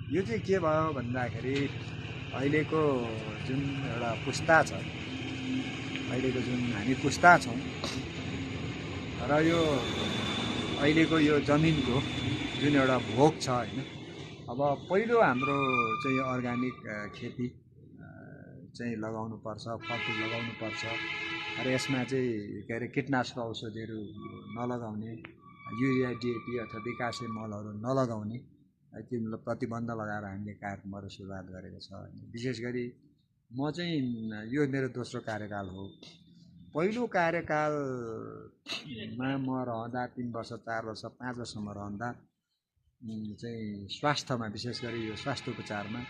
यो चाहिँ के भयो भन्दाखेरि अहिलेको जुन एउटा पुस्ता छ, अहिलेको जुन हामी पुस्ता छौँ र यो अहिलेको यो जमिनको जुन एउटा भोग छ होइन, अब पहिलो हाम्रो चाहिँ अर्ग्यानिक खेती चाहिँ लगाउनुपर्छ, फलफुल लगाउनुपर्छ र यसमा चाहिँ के अरे कीटनाशक औषधिहरू नलगाउने, युरिया डिएपी अथवा विकासे मलहरू नलगाउने त्यो प्रतिबन्ध लगाएर हामीले कार्यक्रमहरू सुरुवात गरेको छ। विशेष गरी म चाहिँ यो मेरो दोस्रो कार्यकाल हो। पहिलो कार्यकालमा म रहँदा 3 वर्ष 4 वर्ष 5 वर्षसम्म रहँदा चाहिँ स्वास्थ्यमा, विशेष गरी यो स्वास्थ्य उपचारमा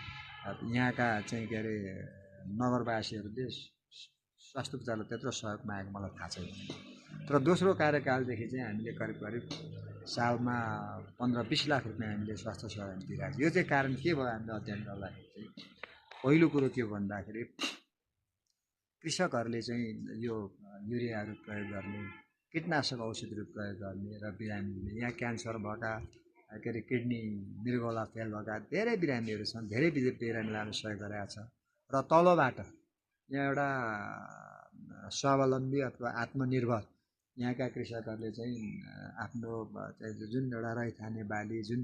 यहाँका चाहिँ के अरे नगरवासीहरूले स्वास्थ्य उपचारलाई त्यत्रो सहयोग मागेको मलाई थाहा छैन। तर दोस्रो कार्यकालदेखि चाहिँ हामीले करिब करिब सालमा 15-20 लाख रुपियाँ हामीले स्वास्थ्य सेवामा दिइरहेको छ। यो चाहिँ कारण के भयो हामीले अध्ययन गर्दाखेरि चाहिँ पहिलो कुरो के भन्दाखेरि कृषकहरूले चाहिँ यो युरियाहरू प्रयोग गर्ने, कीटनाशक औषधिहरू प्रयोग गर्ने र बिरामीले यहाँ क्यान्सर भएका के अरे किडनी मृगौला फेल भएका धेरै बिरामीहरू छन्, धेरै बिरामीलाई हामी सहयोग गरेका छ। र तलबाट यहाँ एउटा स्वावलम्बी अथवा आत्मनिर्भर यहाँका कृषकहरूले चाहिँ आफ्नो जुन एउटा रैथाने बाली, जुन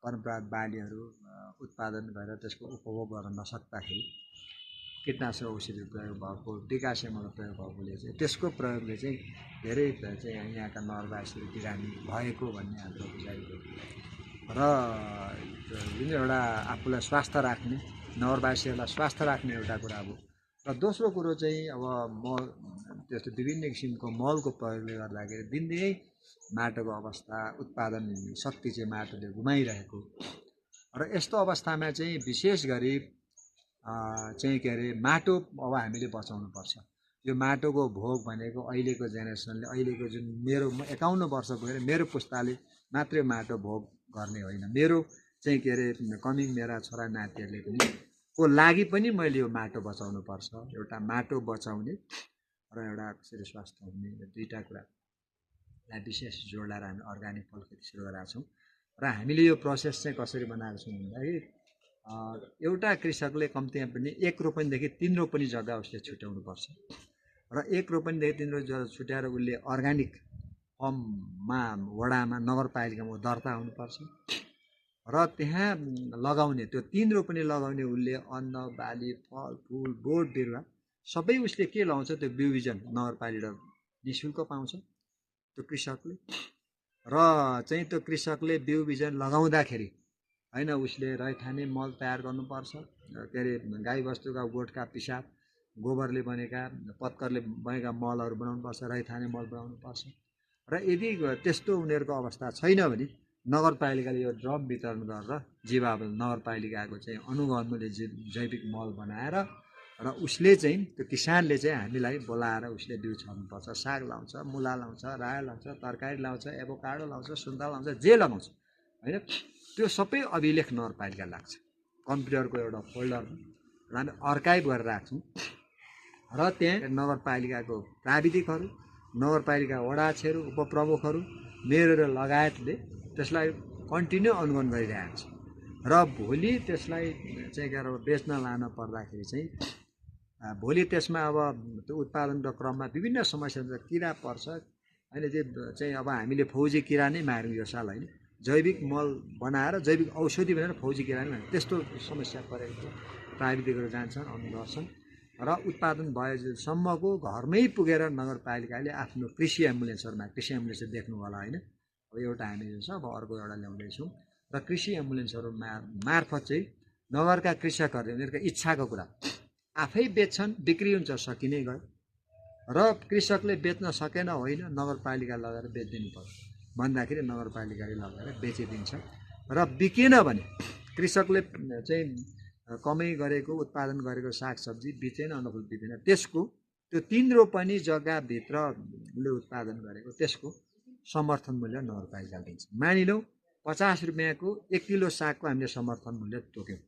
परम्परागत बालीहरू उत्पादन गरेर त्यसको उपभोग गर्न नसक्दाखेरि कीटनाशक औषधि प्रयोग भएको, विकासे मल प्रयोग भएकोले चाहिँ त्यसको प्रयोगले चाहिँ धेरै चाहिँ यहाँका नगरवासीहरू बिरामी भएको भन्ने हाम्रो बुझाइ हो। र जुन एउटा आफूलाई स्वास्थ्य राख्ने, नगरवासीहरूलाई स्वास्थ्य राख्ने एउटा कुरा हो। र दोस्रो कुरो चाहिँ अब मल, त्यस्तो विभिन्न किसिमको मलको प्रयोगले गर्दाखेरि दिनदिनै माटोको अवस्था, उत्पादन शक्ति चाहिँ माटोले गुमाइरहेको र यस्तो अवस्थामा चाहिँ विशेष गरी चाहिँ के अरे माटो अब हामीले बचाउनु पर्छ। यो माटोको भोग भनेको अहिलेको जेनेरेसनले, अहिलेको जुन मेरो 51 वर्ष भएर मेरो पुस्ताले मात्रै माटो भोग गर्ने होइन, मेरो चाहिँ के अरे कमिङ मेरा छोरा नातिहरूले पनि को लागि पनि मैले यो माटो बचाउनु पर्छ। एउटा माटो बचाउने र एउटा कसरी स्वास्थ्य हुने, यो दुईवटा कुरालाई विशेष जोड लगाएर हामी अर्ग्यानिक फल खेती सुरु गरेका छौँ। र हामीले यो प्रोसेस चाहिँ कसरी बनाएको छौँ भन्दाखेरि एउटा कृषकले कम्तीमा पनि 1 रोपनीदेखि 3 रोपनी जग्गा उसले छुट्याउनु पर्छ र 1 रोपनीदेखि 3 रोपनी जग्गा छुट्याएर उसले अर्ग्यानिक फर्ममा, वडामा, नगरपालिकामा दर्ता हुनुपर्छ र त्यहाँ लगाउने त्यो 3 रोपनी लगाउने उसले अन्न, बाली, फल, फुल, बोट बिरुवा सबै उसले के लाउँछ, त्यो बिउ बिजन नगरपालिका निःशुल्क पाउँछ त्यो कृषकले। र चाहिँ त्यो कृषकले बिउ बिजन लगाउँदाखेरि होइन, उसले रैथाने मल तयार गर्नुपर्छ, के अरे गाईबस्तुका गोठका पिसाब, गोबरले बनेका, पत्करले बनेका मलहरू बनाउनुपर्छ, रैथाने मल बनाउनुपर्छ। र यदि त्यस्तो उनीहरूको अवस्था छैन भने नगरपालिकाले यो ड्रम वितरण गरेर जीवावल नगरपालिकाको चाहिँ अनुगमनले जैविक मल बनाएर र उसले चाहिँ त्यो किसानले चाहिँ हामीलाई बोलाएर उसले बिउ छर्नुपर्छ। साग लाउँछ, मुला लाउँछ, रायो लाउँछ, तरकारी लाउँछ, एभोकाडो लाउँछ, सुन्तला लाउँछ, जे लगाउँछ होइन, त्यो सबै अभिलेख नगरपालिका लाग्छ। कम्प्युटरको एउटा फोल्डरमा हामी अर्काइभ गरेर राख्छौँ र त्यहाँ नगरपालिकाको प्राविधिकहरू, नगरपालिका वडाध्यक्षहरू, उपप्रमुखहरू, मेयर लगायतले त्यसलाई कन्टिन्यू अनुगमन गरिरहेको छ। र भोलि त्यसलाई चाहिँ गरेर बेच्न लान पर्दाखेरि चाहिँ भोलि त्यसमा अब त्यो उत्पादनको क्रममा विभिन्न समस्या हुन्छ, किरा पर्छ होइन, त्यो चाहिँ अब हामीले फौजी किरा नै मार्यौँ यो साल होइन, जैविक मल बनाएर जैविक औषधि बनाएर फौजी किरा नै मार्यौँ, त्यस्तो समस्या परेको प्राविधिकहरू जान्छन्, अनुगमन गर्छन् र उत्पादन भएसम्मको घरमै पुगेर नगरपालिकाले आफ्नो कृषि एम्बुलेन्सहरूमा, कृषि एम्बुलेन्स देख्नु होला होइन, अब एउटा हामी छ, अब अर्को एउटा ल्याउँदैछौँ र कृषि एम्बुलेन्सहरू मार्फत चाहिँ नगरका कृषकहरूले उनीहरूको इच्छाको कुरा आफै बेच्छन्, बिक्री हुन्छ, सकिने गयो र कृषकले बेच्न सकेन होइन, नगरपालिका लगेर बेचिदिनु पर्छ भन्दाखेरि नगरपालिकाले लगेर बेचिदिन्छ। र बिकेन भने कृषकले चाहिँ कमाइ गरेको, उत्पादन गरेको सागसब्जी बिचेन, अनुकूल बिचेन, त्यसको त्यो 3 रोपनी जग्गाभित्र उसले उत्पादन गरेको त्यसको समर्थन मूल्य नगरपालिकाले दिन्छ। मानिलौँ 50 रुपियाँको 1 किलो सागको हामीले समर्थन मूल्य तोक्यौँ,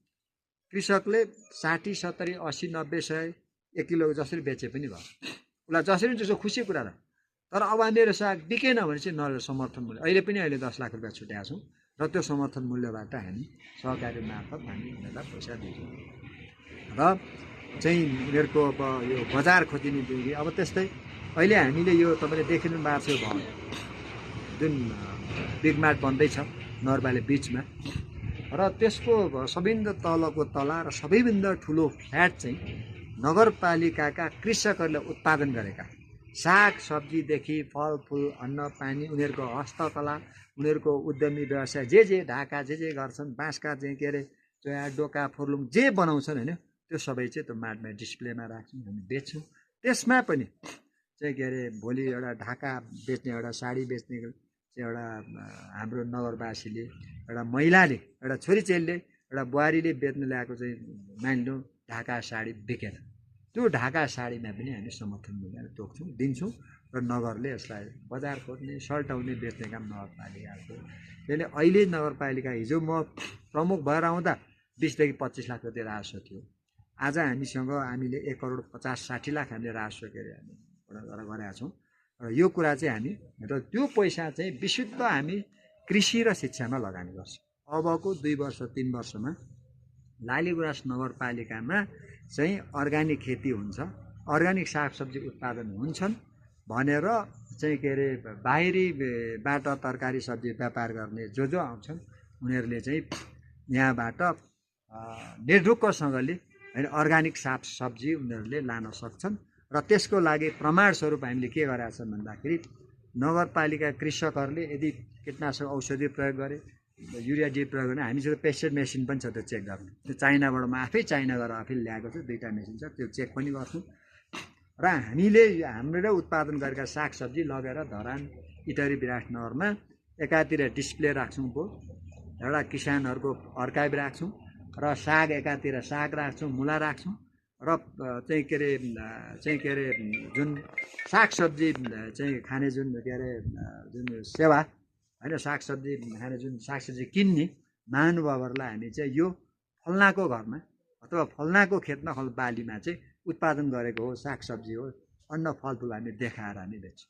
कृषकले 60, 70, 80, 90, 100 1 किलो जसरी बेचे पनि भयो, उसलाई जसरी त्यसको खुसी कुरा र। तर अब मेरो साग बिकेन भने चाहिँ समर्थन मूल्य अहिले 10 लाख रुपियाँ छुट्याएको छौँ र त्यो समर्थन मूल्यबाट हामी सहकारी मार्फत हामी उनीहरूलाई पैसा दिन्छौँ र चाहिँ उनीहरूको अब यो बजार खोजिने दुरी अब त्यस्तै अहिले हामीले यो तपाईँले देखिनु भएको छ भयो जुन बिग मार्ट बन्दैछ नगरपालिका बिचमा र त्यसको सबैभन्दा तलको तला र सबैभन्दा ठुलो फ्ल्याट चाहिँ नगरपालिकाका कृषकहरूले उत्पादन गरेका साग सब्जीदेखि फलफुल अन्न पानी उनीहरूको हस्तकला उनीहरूको उद्यमी व्यवसाय जे ढाका जे गर्छन् बाँसका चाहिँ के अरे चोया डोका फुर्लुङ जे बनाउँछन् होइन त्यो सबै चाहिँ त्यो मार्टमा डिस्प्लेमा राख्छौँ हामी बेच्छौँ त्यसमा पनि चाहिँ के अरे भोलि एउटा ढाका बेच्ने एउटा साडी बेच्ने चाहिँ एउटा हाम्रो नगरवासीले एउटा महिलाले एउटा छोरीचेलीले एउटा बुहारीले बेच्न ल्याएको चाहिँ मानिलिउँ ढाका साडी बिकेर त्यो ढाका साडीमा पनि हामी समर्थन मूल्य तोक्छौँ दिन्छौँ र नगरले यसलाई बजार खोज्ने सल्टाउने बेच्ने काम नगरपालिकाको त्यसले अहिले नगरपालिका हिजो म प्रमुख भएर आउँदा 20 देखि 25 लाख रुपियाँ राजस्व थियो आज हामीले 1,50,60 लाख हामीले राजस्व के अरे हामी गरेका छौँ र यो कुरा चाहिँ हामी र त्यो पैसा चाहिँ विशुद्ध हामी कृषि र शिक्षामा लगानी गर्छौँ अबको 2 वर्ष 3 वर्षमा लालीगुराँस नगरपालिकामा चाहिँ अर्ग्यानिक खेती हुन्छ अर्ग्यानिक सागसब्जी उत्पादन हुन्छन् भनेर चाहिँ के अरे बाहिरीबाट तरकारी सब्जी व्यापार गर्ने जो आउँछन् उनीहरूले चाहिँ यहाँबाट निर्धुक्कसँगले होइन अर्ग्यानिक सागसब्जी उनीहरूले लान सक्छन् र त्यसको लागि प्रमाण स्वरूप हामीले के गरेका छौँ भन्दाखेरि नगरपालिका कृषकहरूले यदि कीटनाशक औषधि प्रयोग गरे युरिया डी प्रयोग गर्ने हामीसँग पेस्टिसाइड मेसिन पनि छ त्यो चेक गर्ने त्यो चाइनाबाट म आफै चाइना गएर आफै ल्याएको छु 2टा मेसिन छ त्यो चेक पनि गर्छौँ र हामीले हाम्रो उत्पादन गरेका सागसब्जी लगेर धरान इटरी विराटनगरमा एकातिर डिस्प्ले राख्छौँ बोर्ड एउटा किसानहरूको अर्काइभ राख्छौँ र साग एकातिर साग राख्छौँ मुला राख्छौँ र चाहिँ के अरे जुन सागसब्जी चाहिँ खाने जुन के अरे जुन सेवा होइन सागसब्जी खाने जुन सागसब्जी किन्ने महानुभावहरूलाई हामी चाहिँ यो फल्नाको घरमा अथवा फल्नाको खेतमा बालीमा चाहिँ उत्पादन गरेको हो सागसब्जी हो अन्न फलफुल हामी देखाएर हामी बेच्छौँ